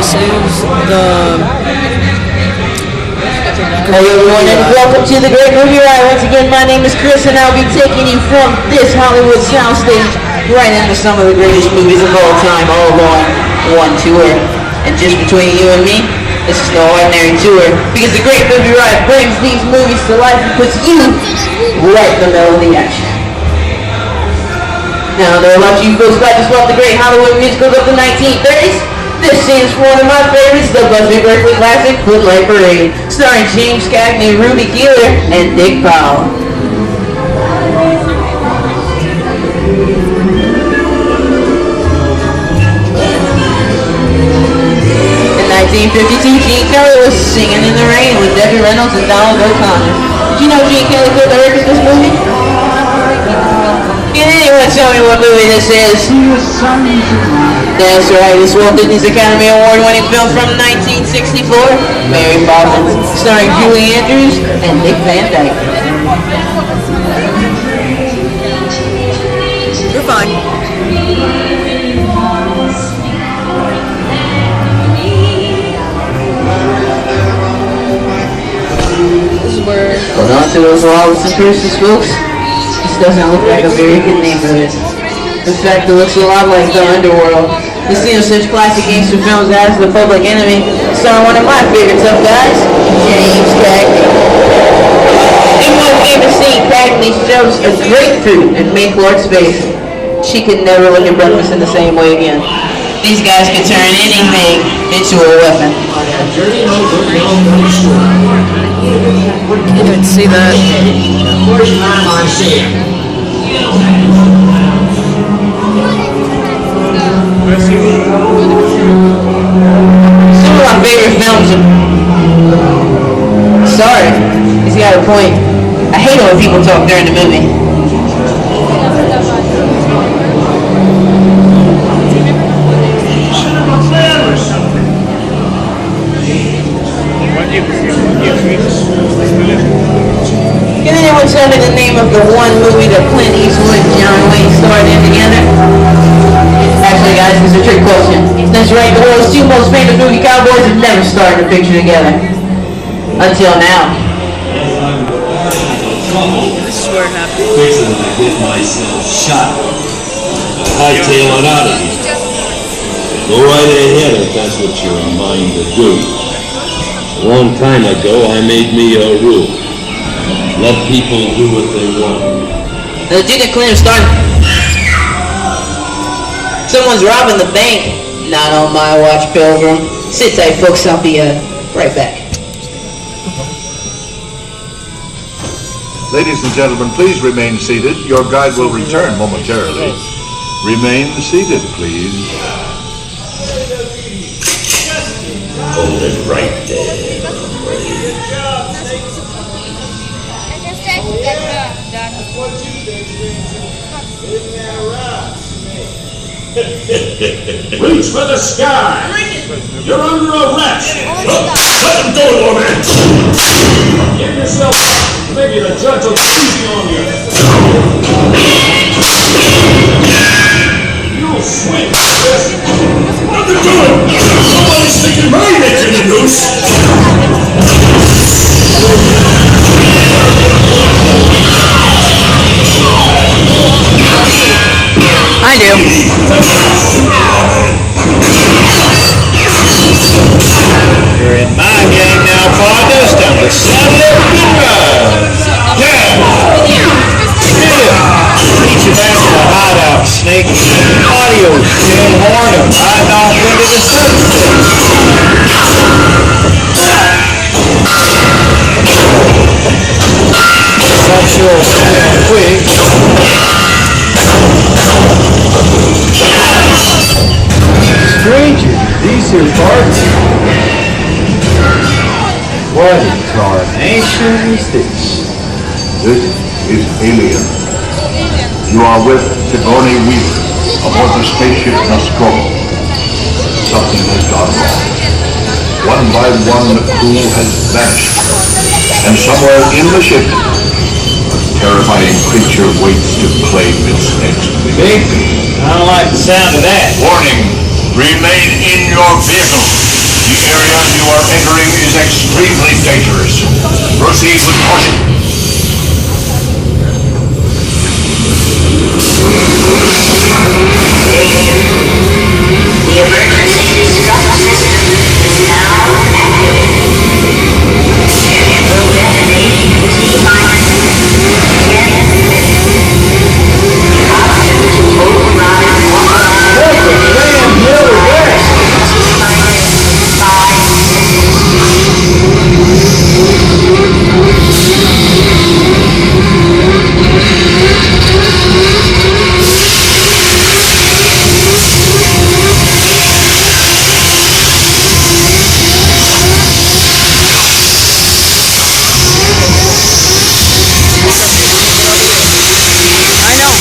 this is the... Hello everyone and welcome to the Great Movie Ride. Once again, my name is Chris and I'll be taking you from this Hollywood soundstage right into some of the greatest movies of all time, all along one tour. And just between you and me, this is no ordinary tour, because the Great Movie Ride brings these movies to life and puts you right in the middle of the action. Now, there are a lot of you folks who just love the great Hollywood musicals of the 1930s. This is one of my favorites, the Busby Berkeley classic, Footlight Parade, starring James Cagney, Ruby Keeler, and Dick Powell. In 1952, Gene Kelly was singing in the rain with Debbie Reynolds and Donald O'Connor. Did you know Gene Kelly co-directed this movie? Can anyone tell me what movie this is? That's right, it's Walt Disney's Academy Award-winning film from 1964, Mary Poppins, starring Julie Andrews and Dick Van Dyke. You're fine. This is where... Hold on to those wallets and purses, folks. This doesn't look like a very good neighborhood. In fact, it looks a lot like the underworld. This scene of such classic gangster films as The Public Enemy, starring one of my favorite tough guys, James Cagney. In one famous scene, Cagney shoves a grapefruit in May Clark's face. She could never look at breakfast in the same way again. These guys can turn anything into a weapon. Can't even see that. Some of my favorite films are... Sorry, he's got a point. I hate it when people talk during the movie. Can anyone tell me the name of the one movie that Clint Eastwood and John Wayne starred in together? Actually, guys, this is a trick question. That's right, the world's two most famous movie cowboys have never starred in a picture together. Until now. This is where it happened. Fixing to get myself shot. Hightail it out of here. Go right ahead if that's what you're in mind to do. A long time ago, I made me a rule. Let people do what they want. The Duke of Clinton started... Someone's robbing the bank. Not on my watch, Pilgrim. Sit tight, folks. I'll be right back. Ladies and gentlemen, please remain seated. Your guide will return momentarily. Remain seated, please. Hold it right there. Reach for the sky! You're under arrest! Let him go, old man! Get yourself up! Maybe the judge will be easy on you! You'll swing like this! Nothing doing! Somebody's sticking my neck in the noose! I do. You're in my game now, partners. Time to settle it and ride. Yeah! Meet you back to the hideout, Snake. Adios, Jim Horn. I'm riding off into the sunset. I'm sure it's quick. Stranger, these are parts. What in tarnation is this? This is Alien. You are with Sigourney Weaver aboard the spaceship Nostromo. Something has gone wrong. One by one, the crew has vanished. And somewhere in the ship, a terrifying creature waits to claim its next victim. I don't like the sound of that. Warning, remain in your vehicle. The area you are entering is extremely dangerous. Proceed with caution. The emergency stop system is now active. It will detonate T-minus 10 minutes. Caution to override T-minus 5 I know.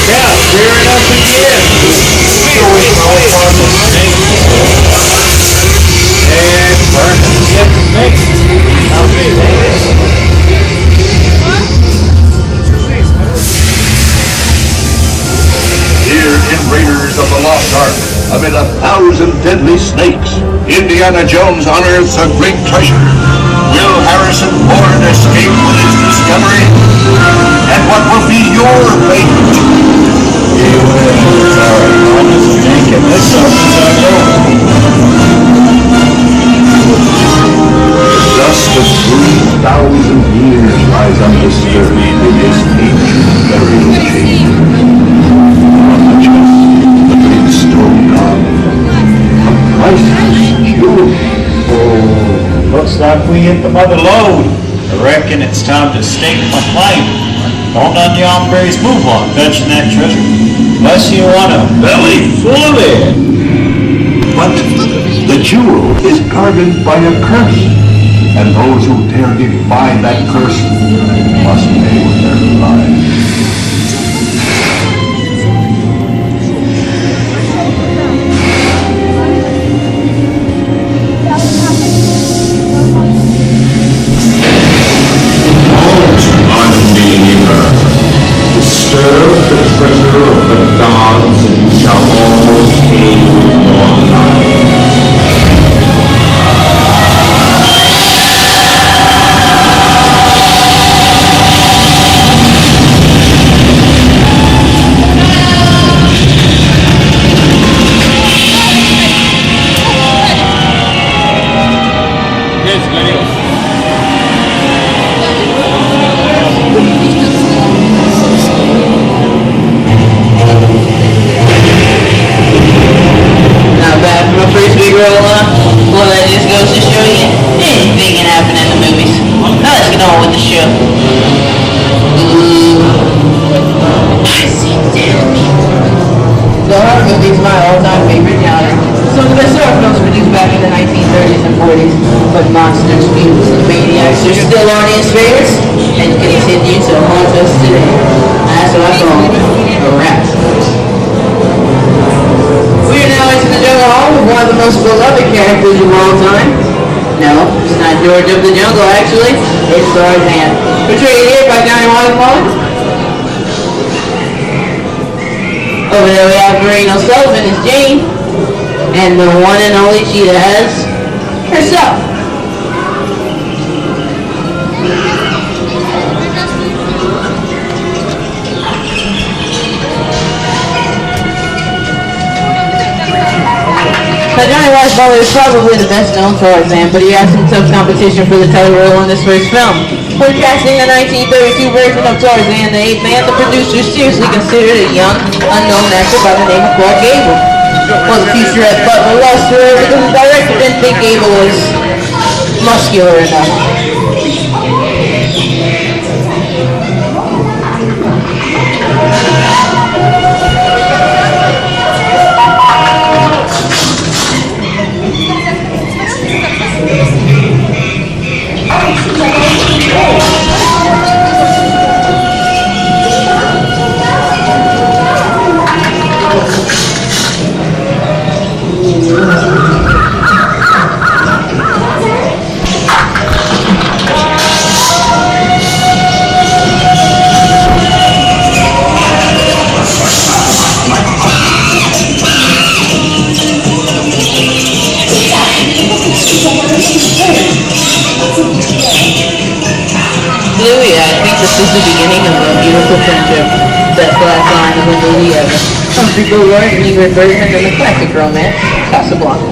Yeah, rearing up again. And burning the snake. Here in Raiders of the Lost Ark, amid 1,000 deadly snakes, Indiana Jones unearths a great treasure. Will Harrison Ford escape with his discovery? And what will be your fate? He will. Sorry, promise to make it. This up as I go. The dust of 3,000 years lies undisturbed in this ancient burial chamber. On the chest, the big stone god, a priceless jewel. Oh, looks like we hit the mother load. I reckon it's time to stake my claim. Don't none of you hombres move on fetching that treasure. Unless you want a belly full of it. But the jewel is guarded by a curse, and those who dare defy that curse must pay with their lives. Unbeliever, disturb the treasure of the gods and you shall almost pay with your life. Not bad from a first big roll, huh? Well, that just goes to show you anything can happen in the movies. Now let's get on with the show. The horror movie is my all-time favorite genre. Some of the best horror films produced back in the 1930s and 40s, but monsters, mutants, and maniacs are still audience favorites and continue to haunt us today. That's what I call a wrap. We are now into the Jungle Hall with one of the most beloved characters of all time. No, it's not George of the Jungle, actually. It's Tarzan. Portrayed here by Johnny Waterfall. Over there we have Maureen O'Sullivan as Jane. And the one and only Cheetah as herself. Now Johnny Waterfall is probably the best known Tarzan, but he had some tough competition for the title role in this first film. When casting the 1932 version of Tarzan the Ape Man, the producers seriously considered a young, unknown actor by the name of Clark Gable. Well, the future at Butler lost to her because the director didn't think Gable was muscular enough. friendship. Best class line of a movie ever. Humphrey Bogart and Ingrid Bergman in the classic romance, Casablanca.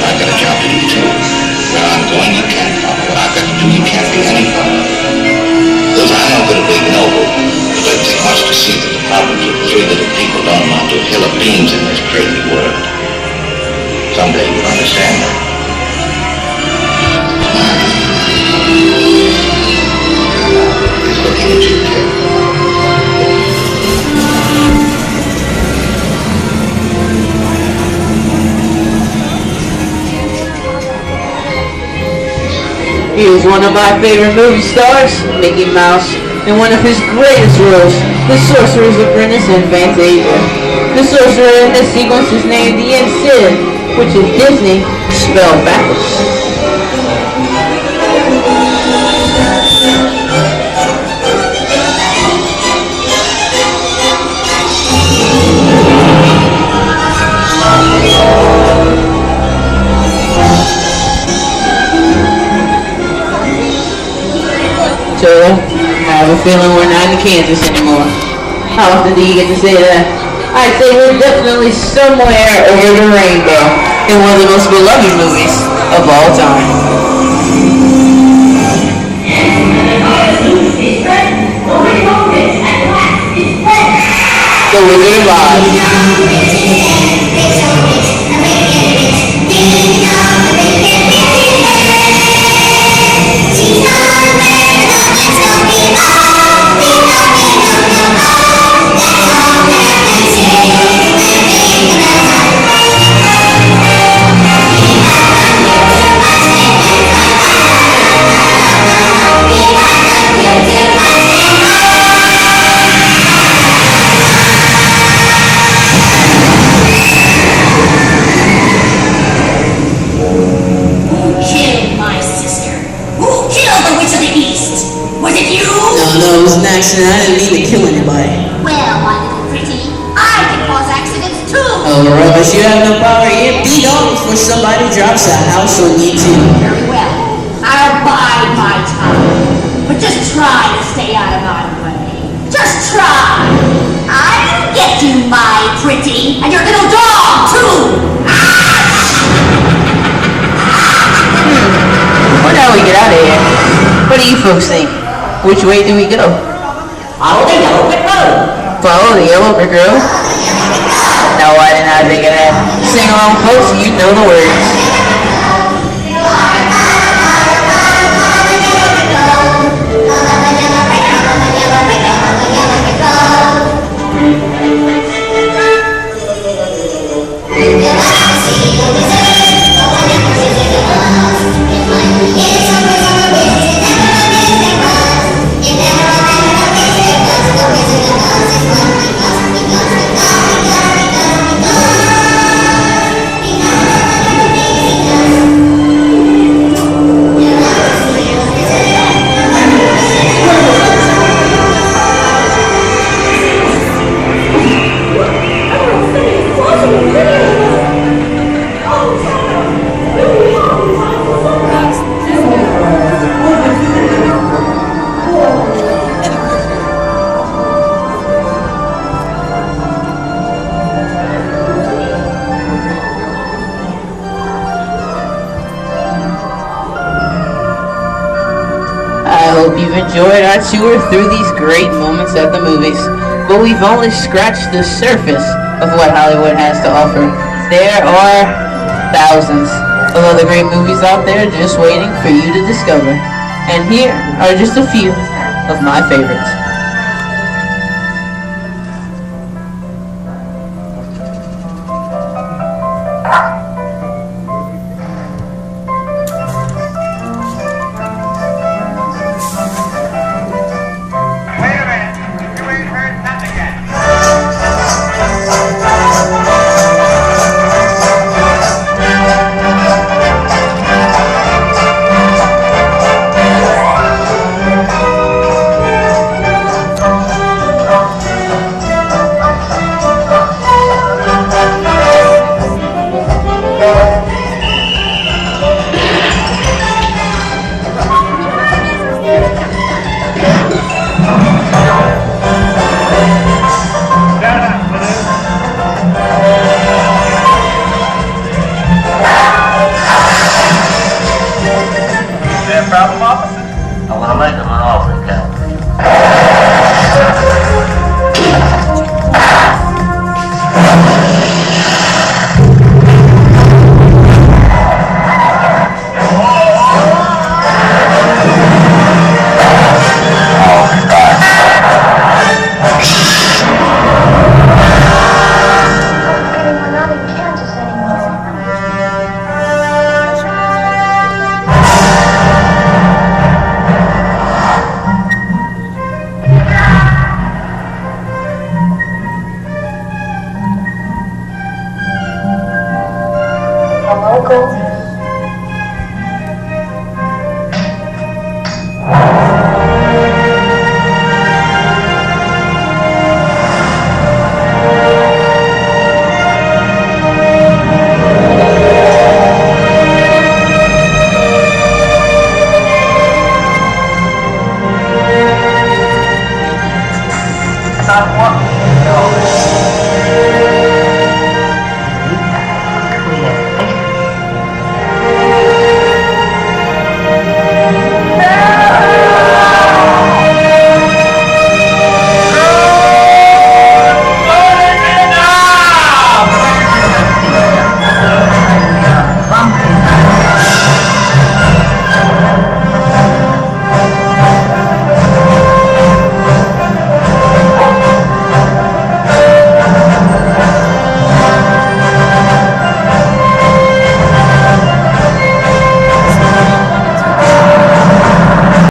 I've got a job to do too. Where I'm going, you can't follow. What I've got to do, you can't be any follow. Because I'm no good at being noble, but it take much to see that the problems of three little people don't amount to a hill of beans in this crazy world. Someday you'll understand that. He's looking at you, kid. He was one of my favorite movie stars, Mickey Mouse, in one of his greatest roles, The Sorcerer's Apprentice in Fantasia. The sorcerer in this sequence is named the Cid, which is Disney spelled backwards. So, I have a feeling we're not in Kansas anymore. How often do you get to say that? I'd say we're definitely somewhere over the rainbow in one of the most beloved movies of all time. The Wizard of Oz. I didn't mean to kill anybody. Well, my little pretty, I can cause accidents too. Oh, rubbish, you have no power. You beat on before somebody drops a house on you too. Very well. I'll bide my time. But just try to stay out of my way. Just try. I'll get you, my pretty, and your little dog too. Well, now we get out of here. What do you folks think? Which way do we go? Follow the yellow brick road. Follow the yellow brick road? Now why didn't I think of that? Sing along, folks, you know the words. Enjoyed our tour through these great moments at the movies, but we've only scratched the surface of what Hollywood has to offer. There are thousands of other great movies out there just waiting for you to discover, and here are just a few of my favorites. Uncle.